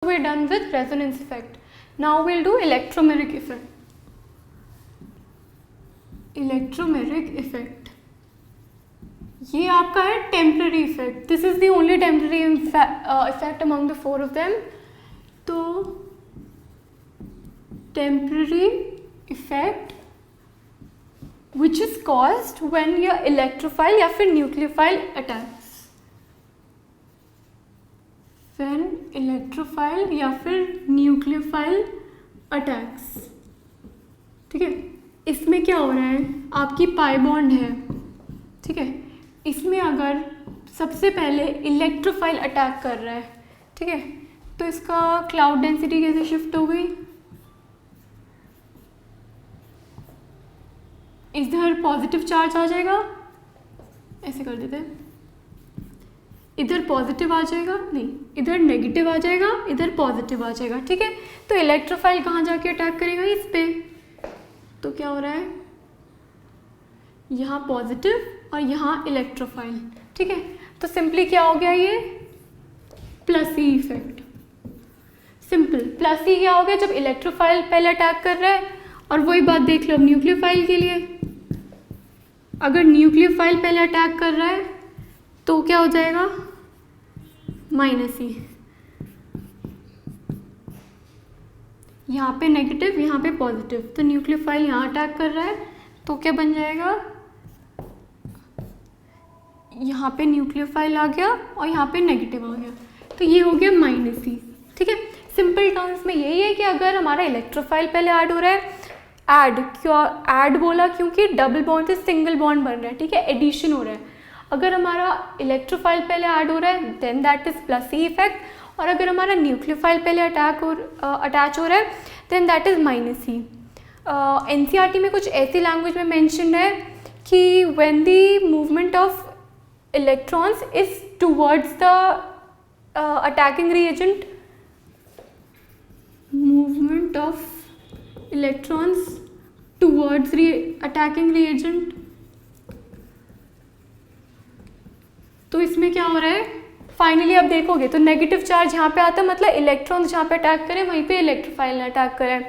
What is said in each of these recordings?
We're done with resonance effect. Now we'll do electromeric effect. Electromeric effect, ये आपका है temporary effect. This is the only temporary effect among the four of them. तो temporary effect which is caused when your electrophile या फिर nucleophile attacks. When electrophile या फिर nucleophile attacks. ठीक है, इसमें क्या हो रहा है, आपकी पाई बॉन्ड है. ठीक है, इसमें अगर सबसे पहले इलेक्ट्रोफाइल अटैक कर रहा है, ठीक है, तो इसका क्लाउड डेंसिटी कैसे शिफ्ट हो गई. इधर पॉजिटिव चार्ज आ जाएगा, ऐसे कर देते हैं, इधर पॉजिटिव आ जाएगा, नहीं इधर नेगेटिव आ जाएगा, इधर पॉजिटिव आ जाएगा. ठीक है, तो इलेक्ट्रोफाइल कहाँ जाके अटैक करेगा, इस पे. तो क्या हो रहा है, यहाँ पॉजिटिव और यहाँ इलेक्ट्रोफाइल. ठीक है, तो सिंपली क्या हो गया, ये प्लस ई इफेक्ट. सिंपल प्लस ई क्या हो गया, जब इलेक्ट्रोफाइल पहले अटैक कर रहा है. और वही बात देख लो अब न्यूक्लियोफाइल के लिए, अगर न्यूक्लियोफाइल पहले अटैक कर रहा है तो क्या हो जाएगा, माइनस ई. यहाँ पे नेगेटिव, यहाँ पे पॉजिटिव, तो न्यूक्लियोफाइल यहाँ अटैक कर रहा है तो क्या बन जाएगा, यहाँ पे न्यूक्लियोफाइल आ गया और यहाँ पे नेगेटिव आ गया, तो ये हो गया माइनस ई. ठीक है, सिंपल टर्म्स में यही है कि अगर हमारा इलेक्ट्रोफाइल पहले ऐड हो रहा है, ऐड क्यों ऐड बोला, क्योंकि डबल बॉन्ड से सिंगल बॉन्ड बन रहा है. ठीक है, एडिशन हो रहा है. अगर हमारा इलेक्ट्रोफाइल पहले ऐड हो रहा है then that is plus E effect, और अगर हमारा न्यूक्लियोफाइल पहले अटैच हो रहा है then that is minus e. NCERT में कुछ ऐसी लैंग्वेज में मेंशन है कि when the movement of electrons is towards the attacking reagent, movement of electrons towards attacking reagent. तो इसमें क्या हो रहा है, फाइनली आप देखोगे तो नेगेटिव चार्ज यहाँ पे आता है, मतलब इलेक्ट्रॉन्स जहाँ पे अटैक करें वहीं पे इलेक्ट्रोफाइल ने अटैक करें.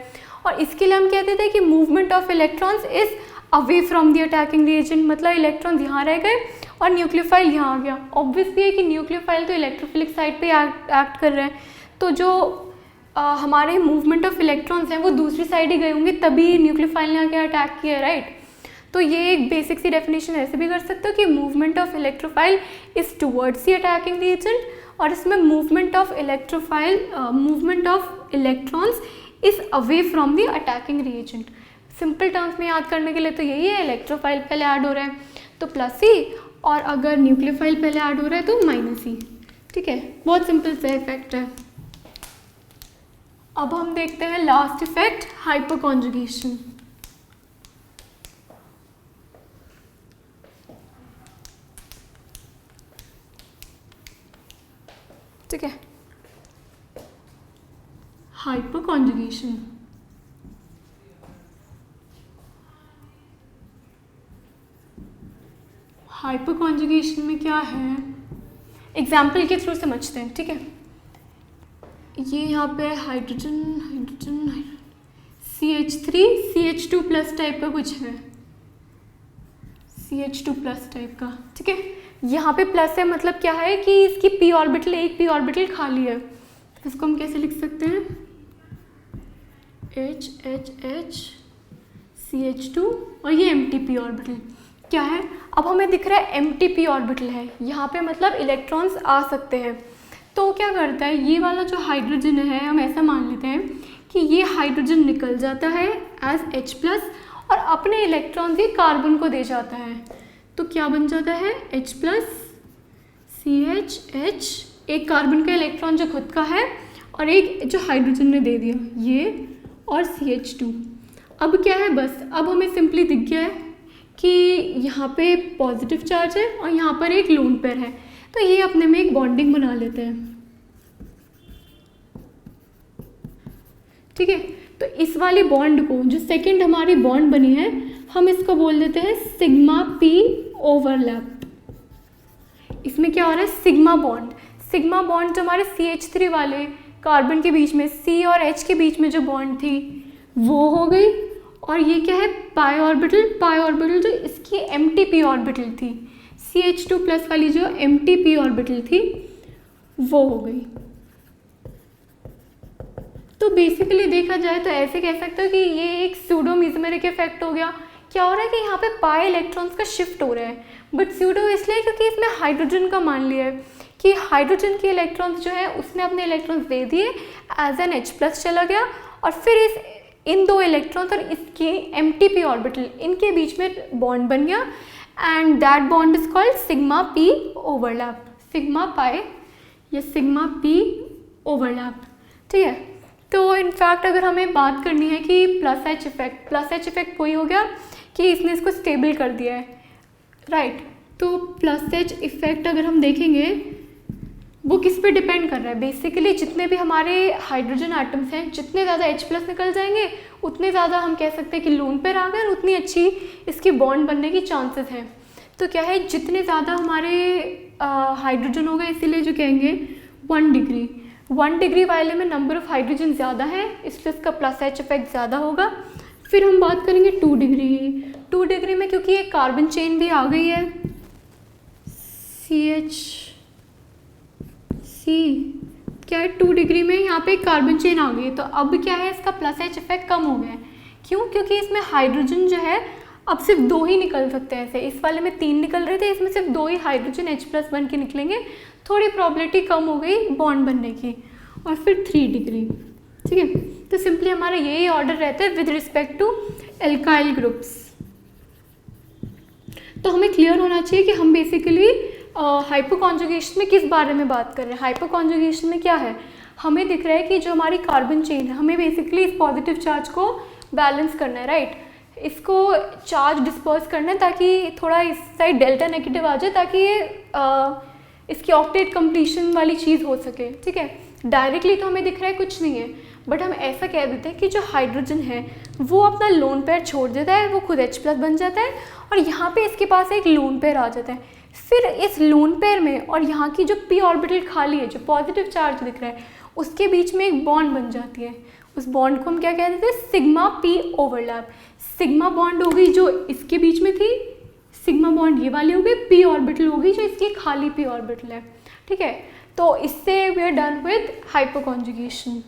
और इसके लिए हम कहते थे कि movement of electrons is away from the attacking reagent, मतलब इलेक्ट्रॉन्स यहाँ रह गए और न्यूक्लियोफाइल यहाँ आ गया. ऑब्वियसली है कि न्यूक्लियोफाइल तो इलेक्ट्रोफिलिक साइड पे एक्ट कर रहे हैं, तो जो हमारे मूवमेंट ऑफ इलेक्ट्रॉन्स हैं वो दूसरी साइड ही गए होंगे, तभी न्यूक्लियोफाइल ने आके अटैक किया, राइट. तो ये एक बेसिक सी डेफिनेशन ऐसे भी कर सकते हो कि movement of electrophile is towards the attacking reagent, और इसमें movement of electrons is away from the attacking reagent. Simple terms में याद करने के लिए तो यही है, इलेक्ट्रोफाइल पहले ऐड हो रहा है तो प्लस ई, और अगर न्यूक्लियोफाइल पहले ऐड हो रहा है तो माइनस ई. ठीक है, बहुत सिंपल सा इफेक्ट है. अब हम देखते हैं लास्ट इफेक्ट, हाइपरकॉन्जुगेशन. ठीक है, हाइपरकॉन्जुगेशन. हाइपरकॉन्जुगेशन में क्या है, एग्जाम्पल के थ्रू समझते हैं. ठीक है, ये यहाँ पे hydrogen CH3 CH2 plus type का कुछ है, CH2 प्लस टाइप का. ठीक है, यहाँ पे प्लस है, मतलब क्या है कि इसकी p ऑर्बिटल, एक p ऑर्बिटल खाली है. तो इसको हम कैसे लिख सकते हैं, H CH2 और ये एम्प्टी p ऑर्बिटल. क्या है, अब हमें दिख रहा है एम्प्टी p ऑर्बिटल है यहाँ पे, मतलब इलेक्ट्रॉन्स आ सकते हैं. तो क्या करता है, ये वाला जो हाइड्रोजन है, हम ऐसा मान लेते हैं कि ये हाइड्रोजन निकल जाता है एज H+, और अपने इलेक्ट्रॉन्स ये कार्बन को दे जाता है. तो क्या बन जाता है, H+, CH, एक कार्बन का इलेक्ट्रॉन जो खुद का है और एक जो हाइड्रोजन ने दे दिया ये, और CH2. अब क्या है, बस अब हमें सिंपली दिख गया है कि यहाँ पे पॉजिटिव चार्ज है और यहाँ पर एक लोन पेयर है, तो ये अपने में एक बॉन्डिंग बना लेते हैं. ठीक है, तो इस वाली बॉन्ड को, जो सेकंड हमारी बॉन्ड बनी है, हम इसको बोल देते हैं सिग्मा p ओवरलैप. इसमें क्या हो रहा है, सिग्मा बॉन्ड जो हमारे CH3 वाले कार्बन के बीच में C और H के बीच में जो बॉन्ड थी वो हो गई, और ये क्या है पाई ऑर्बिटल जो इसकी एम्प्टी ऑर्बिटल थी, CH2+ वाली जो एम्प्टी ऑर्बिटल थी वो हो गई। तो बेसिकली देखा जाए तो ऐसे कह सकते हो कि ये एक सूडो मेसोमेरिक इफेक्ट हो गया। क्या हो रहा है कि यहाँ पे पाई इलेक्ट्रॉन्स का शिफ्ट हो रहा है, बट सूडो इसलिए क्योंकि इसमें हाइड्रोजन का मान लिया है कि हाइड्रोजन के इलेक्ट्रॉन्स जो है उसने अपने इलेक्ट्रॉन्स दे दिए, एज एन H+ चला गया, और फिर इन दो इलेक्ट्रॉन्स और इसके एम्प्टी ऑर्बिटल इनके बीच में बॉन्ड बन गया, and that bond is called sigma P overlap, sigma pi या सिग्मा P ओवरलैप। ठीक है, तो इनफैक्ट अगर हमें बात करनी है कि प्लस एच इफेक्ट वही हो गया कि इसने इसको स्टेबल कर दिया है, राइट। तो प्लस एच इफेक्ट अगर हम देखेंगे वो किस पे डिपेंड कर रहा है, बेसिकली जितने भी हमारे हाइड्रोजन एटम्स हैं जितने ज़्यादा H+ निकल जाएंगे उतने ज़्यादा हम कह सकते हैं कि लोन पेयर आ गए और उतनी अच्छी इसकी बॉन्ड बनने की चांसेस हैं। तो क्या है, जितने ज़्यादा हमारे हाइड्रोजन हो गए इसीलिए जो कहेंगे 1 डिग्री वाले में नंबर ऑफ हाइड्रोजन ज़्यादा है, इसलिए इसका प्लस एच इफेक्ट ज़्यादा होगा। फिर हम बात करेंगे 2 डिग्री में, क्योंकि एक कार्बन चेन भी आ गई है CH क्या है 2 डिग्री में यहाँ पे एक कार्बन चेन आ गई है, तो अब क्या है इसका प्लस एच इफेक्ट कम हो गया है। क्यों? क्योंकि इसमें हाइड्रोजन जो है अब सिर्फ 2 ही निकल सकते हैं, ऐसे इस वाले में 3 निकल रहे थे, इसमें सिर्फ 2 ही हाइड्रोजन H+ बन के निकलेंगे, थोड़ी प्रॉबिलिटी कम हो गई बॉन्ड बनने की। और फिर 3 डिग्री, ठीक है। तो सिंपली हमारा यही ऑर्डर रहता है with respect to alkyl groups. तो हमें क्लियर होना चाहिए कि हम बेसिकली हाइपोकॉन्जुगेशन में किस बारे में बात कर रहे हैं। हाइपोकॉन्जुगेशन में क्या है, हमें दिख रहा है कि जो हमारी कार्बन चेन है हमें बेसिकली इस पॉजिटिव चार्ज को बैलेंस करना है, राइट। इसको चार्ज डिस्पर्स करना है ताकि थोड़ा इस साइड डेल्टा नेगेटिव आ जाए, ताकि ये इसकी ऑक्टेट कंप्लीशन वाली चीज़ हो सके, ठीक है। डायरेक्टली तो हमें दिख रहा है कुछ नहीं है, बट हम ऐसा कह देते हैं कि जो हाइड्रोजन है वो अपना लोन पेयर छोड़ देता है, वो खुद H+ बन जाता है, और यहाँ पे इसके पास एक लोन पेयर आ जाता है। फिर इस लोन पेयर में और यहाँ की जो P ऑर्बिटल खाली है, जो पॉजिटिव चार्ज दिख रहा है, उसके बीच में एक बॉन्ड बन जाती है। उस बॉन्ड को हम क्या कह देते हैं, sigma P overlap. Sigma bond हो गई जो इसके बीच में थी, सिग्मा बॉन्ड ये वाली हो गई, P ऑर्बिटल हो गई जो इसकी खाली P ऑर्बिटल है, ठीक है। तो इससे वी आर डन विद हाइपोकॉन्जुगेशन।